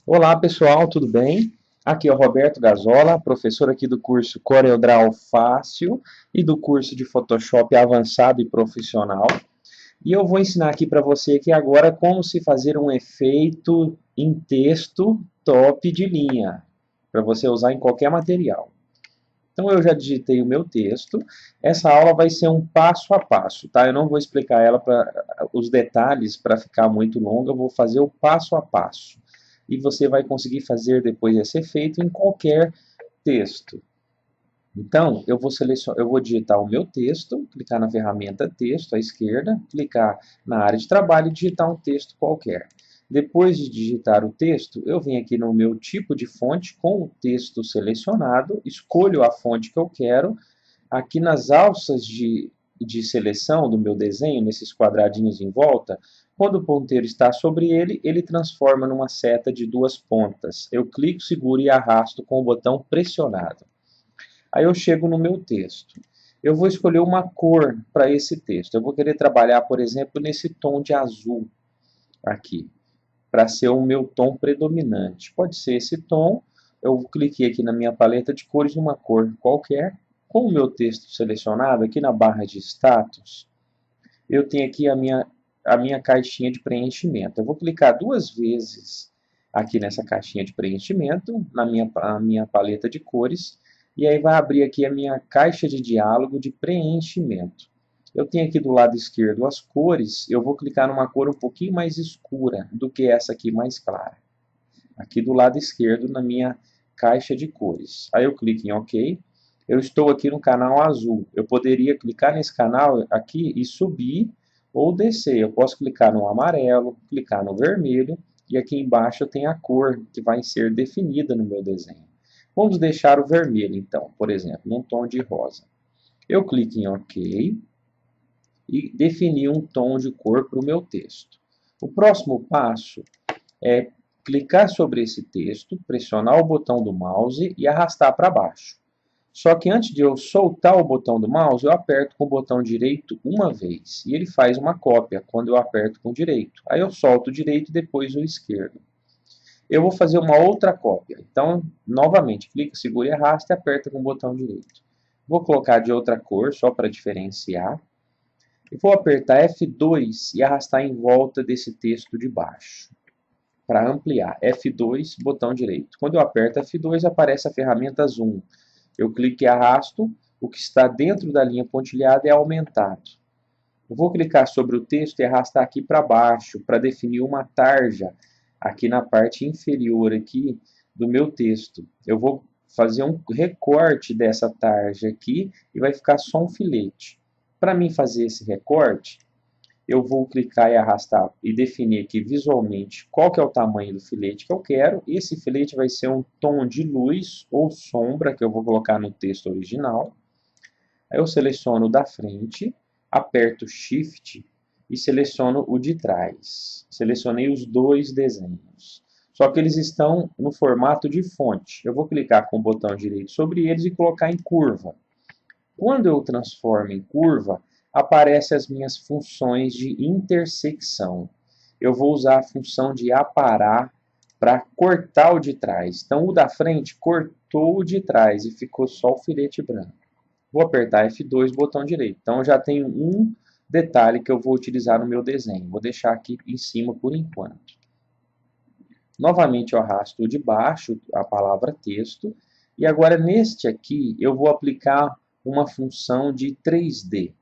Olá pessoal, tudo bem? Aqui é o Roberto Gazola, professor aqui do curso CorelDRAW Fácil e do curso de Photoshop Avançado e Profissional. E eu vou ensinar aqui para você aqui agora como se fazer um efeito em texto top de linha, para você usar em qualquer material. Então eu já digitei o meu texto. Essa aula vai ser um passo a passo, tá? Eu não vou explicar ela para os detalhes para ficar muito longa, eu vou fazer o passo a passo. E você vai conseguir fazer depois esse efeito em qualquer texto. Então, eu vou digitar o meu texto, clicar na ferramenta texto à esquerda, clicar na área de trabalho e digitar um texto qualquer. Depois de digitar o texto, eu venho aqui no meu tipo de fonte com o texto selecionado, escolho a fonte que eu quero. Aqui nas alças de seleção do meu desenho, nesses quadradinhos em volta, quando o ponteiro está sobre ele, ele transforma numa seta de duas pontas. Eu clico, seguro e arrasto com o botão pressionado. Aí eu chego no meu texto. Eu vou escolher uma cor para esse texto. Eu vou querer trabalhar, por exemplo, nesse tom de azul aqui, para ser o meu tom predominante. Pode ser esse tom. Eu cliquei aqui na minha paleta de cores numa cor qualquer. Com o meu texto selecionado, aqui na barra de status, eu tenho aqui a minha caixinha de preenchimento. Eu vou clicar duas vezes aqui nessa caixinha de preenchimento, na minha paleta de cores, e aí vai abrir aqui a minha caixa de diálogo de preenchimento. Eu tenho aqui do lado esquerdo as cores, eu vou clicar numa cor um pouquinho mais escura do que essa aqui mais clara. Aqui do lado esquerdo na minha caixa de cores. Aí eu clico em OK. Eu estou aqui no canal azul. Eu poderia clicar nesse canal aqui e subir ou descer. Eu posso clicar no amarelo, clicar no vermelho e aqui embaixo eu tenho a cor que vai ser definida no meu desenho. Vamos deixar o vermelho então, por exemplo, num tom de rosa. Eu clico em OK e defini um tom de cor para o meu texto. O próximo passo é clicar sobre esse texto, pressionar o botão do mouse e arrastar para baixo. Só que antes de eu soltar o botão do mouse, eu aperto com o botão direito uma vez. E ele faz uma cópia quando eu aperto com o direito. Aí eu solto o direito e depois o esquerdo. Eu vou fazer uma outra cópia. Então, novamente, clica, segura e arrasta e aperta com o botão direito. Vou colocar de outra cor, só para diferenciar. E vou apertar F2 e arrastar em volta desse texto de baixo. Para ampliar, F2, botão direito. Quando eu aperto F2, aparece a ferramenta Zoom. Eu clico e arrasto, o que está dentro da linha pontilhada é aumentado. Eu vou clicar sobre o texto e arrastar aqui para baixo, para definir uma tarja, aqui na parte inferior aqui do meu texto. Eu vou fazer um recorte dessa tarja aqui e vai ficar só um filete. Para mim fazer esse recorte, eu vou clicar e arrastar e definir aqui visualmente qual que é o tamanho do filete que eu quero. Esse filete vai ser um tom de luz ou sombra que eu vou colocar no texto original. Aí eu seleciono o da frente, aperto Shift e seleciono o de trás. Selecionei os dois desenhos. Só que eles estão no formato de fonte. Eu vou clicar com o botão direito sobre eles e colocar em curva. Quando eu transformo em curva, aparecem as minhas funções de intersecção. Eu vou usar a função de aparar para cortar o de trás. Então, o da frente cortou o de trás e ficou só o filete branco. Vou apertar F2, botão direito. Então, eu já tenho um detalhe que eu vou utilizar no meu desenho. Vou deixar aqui em cima por enquanto. Novamente, eu arrasto de baixo a palavra texto. E agora, neste aqui, eu vou aplicar uma função de 3D.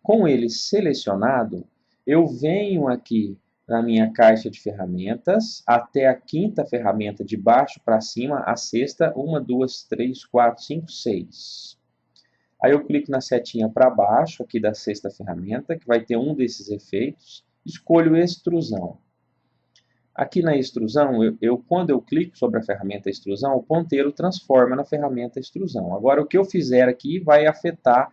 Com ele selecionado, eu venho aqui na minha caixa de ferramentas, até a quinta ferramenta de baixo para cima, a sexta, 1, 2, 3, 4, 5, 6. Aí eu clico na setinha para baixo, aqui da sexta ferramenta, que vai ter um desses efeitos, escolho extrusão. Aqui na extrusão, quando eu clico sobre a ferramenta extrusão, o ponteiro transforma na ferramenta extrusão. Agora, o que eu fizer aqui vai afetar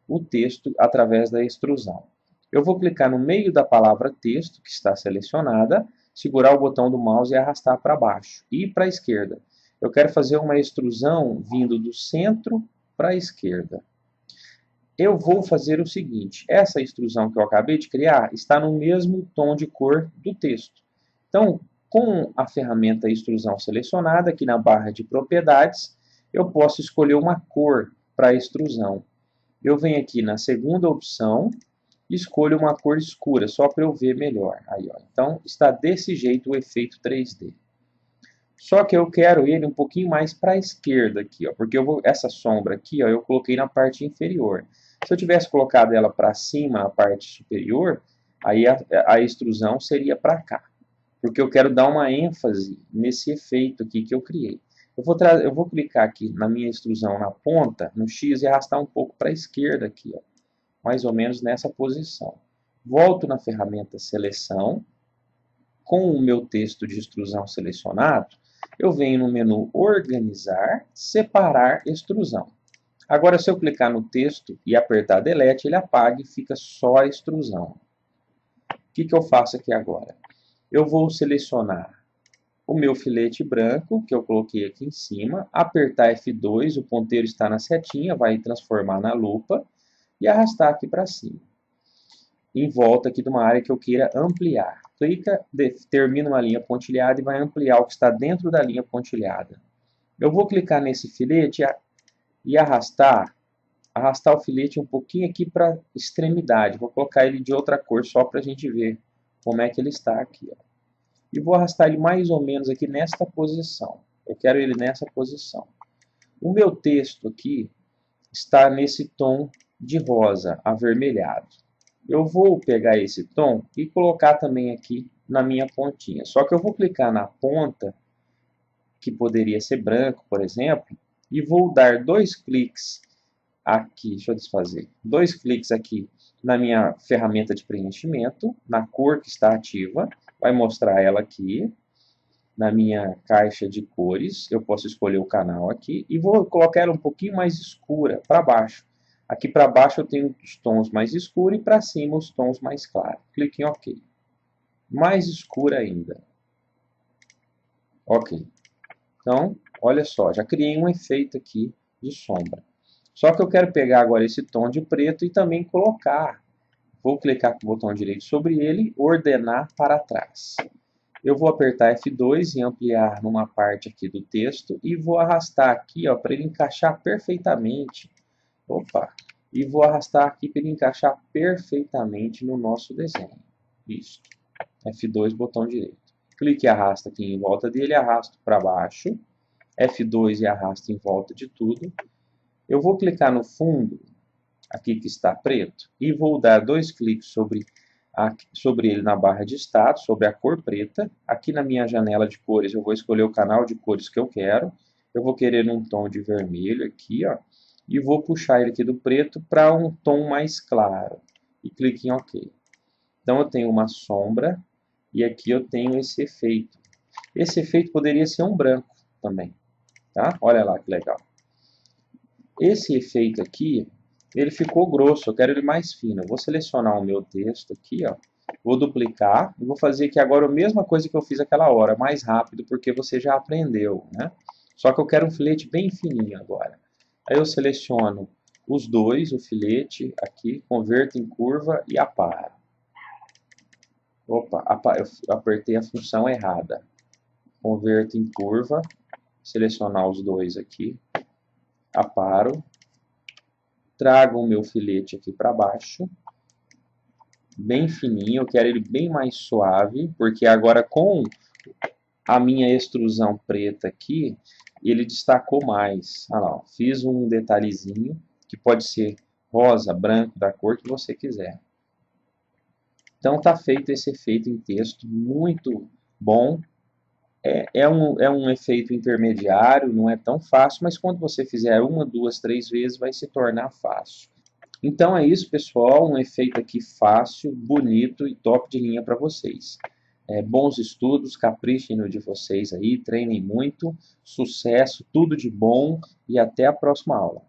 o texto através da extrusão. Eu vou clicar no meio da palavra texto, que está selecionada, segurar o botão do mouse e arrastar para baixo e para a esquerda. Eu quero fazer uma extrusão vindo do centro para a esquerda. Eu vou fazer o seguinte, essa extrusão que eu acabei de criar está no mesmo tom de cor do texto. Então, Com a ferramenta extrusão selecionada, aqui na barra de propriedades, eu posso escolher uma cor para a extrusão. Eu venho aqui na segunda opção e escolho uma cor escura, só para eu ver melhor. Aí, ó. Então, está desse jeito o efeito 3D. Só que eu quero ele um pouquinho mais para a esquerda aqui, ó, porque essa sombra aqui, ó, eu coloquei na parte inferior. Se eu tivesse colocado ela para cima, a parte superior, aí a extrusão seria para cá. Porque eu quero dar uma ênfase nesse efeito aqui que eu criei. Eu vou clicar aqui na minha extrusão na ponta, no X, e arrastar um pouco para a esquerda aqui, ó, mais ou menos nessa posição. Volto na ferramenta Seleção. Com o meu texto de extrusão selecionado, eu venho no menu Organizar, Separar Extrusão. Agora, se eu clicar no texto e apertar Delete, ele apaga e fica só a extrusão. O que eu faço aqui agora? Eu vou selecionar o meu filete branco, que eu coloquei aqui em cima, apertar F2, o ponteiro está na setinha, vai transformar na lupa, e arrastar aqui para cima. Em volta aqui de uma área que eu queira ampliar. Clica, termina uma linha pontilhada e vai ampliar o que está dentro da linha pontilhada. Eu vou clicar nesse filete e arrastar o filete um pouquinho aqui para a extremidade. Vou colocar ele de outra cor só para a gente ver como é que ele está aqui. Ó. E vou arrastar ele mais ou menos aqui nesta posição. Eu quero ele nessa posição. O meu texto aqui está nesse tom de rosa avermelhado. Eu vou pegar esse tom e colocar também aqui na minha pontinha. Só que eu vou clicar na ponta, que poderia ser branco, por exemplo, e vou dar 2 cliques aqui, deixa eu desfazer, 2 cliques aqui na minha ferramenta de preenchimento, na cor que está ativa, vai mostrar ela aqui, na minha caixa de cores, eu posso escolher o canal aqui, e vou colocar ela um pouquinho mais escura, para baixo. Aqui para baixo eu tenho os tons mais escuros e para cima os tons mais claros. Clique em OK. Mais escura ainda. OK. Então, olha só, já criei um efeito aqui de sombra. Só que eu quero pegar agora esse tom de preto e também colocar. Vou clicar com o botão direito sobre ele, ordenar para trás. Eu vou apertar F2 e ampliar numa parte aqui do texto e vou arrastar aqui para ele encaixar perfeitamente. Opa! E vou arrastar aqui para ele encaixar perfeitamente no nosso desenho. Isso. F2, botão direito. Clique e arrasta aqui em volta dele, arrasto para baixo. F2 e arrasto em volta de tudo. Eu vou clicar no fundo, aqui que está preto, e vou dar 2 cliques sobre ele na barra de status, sobre a cor preta. Aqui na minha janela de cores eu vou escolher o canal de cores que eu quero. Eu vou querer um tom de vermelho aqui, ó, e vou puxar ele aqui do preto para um tom mais claro. E clique em OK. Então eu tenho uma sombra e aqui eu tenho esse efeito. Esse efeito poderia ser um branco também. Tá? Olha lá que legal. Esse efeito aqui, ele ficou grosso, eu quero ele mais fino. Eu vou selecionar o meu texto aqui, ó, vou duplicar e vou fazer aqui agora a mesma coisa que eu fiz aquela hora, mais rápido, porque você já aprendeu, né? Só que eu quero um filete bem fininho agora. Aí eu seleciono os dois, o filete aqui, converto em curva e aparo. Opa, eu apertei a função errada. Converto em curva, selecionar os dois aqui, aparo, trago o meu filete aqui para baixo, bem fininho, eu quero ele bem mais suave, porque agora com a minha extrusão preta aqui, ele destacou mais. Olha lá, fiz um detalhezinho, que pode ser rosa, branco, da cor que você quiser. Então está feito esse efeito em texto, muito bom. É um efeito intermediário, não é tão fácil, mas quando você fizer 1, 2, 3 vezes, vai se tornar fácil. Então é isso, pessoal, um efeito aqui fácil, bonito e top de linha para vocês. Bons estudos, caprichem no de vocês aí, treinem muito, sucesso, tudo de bom e até a próxima aula.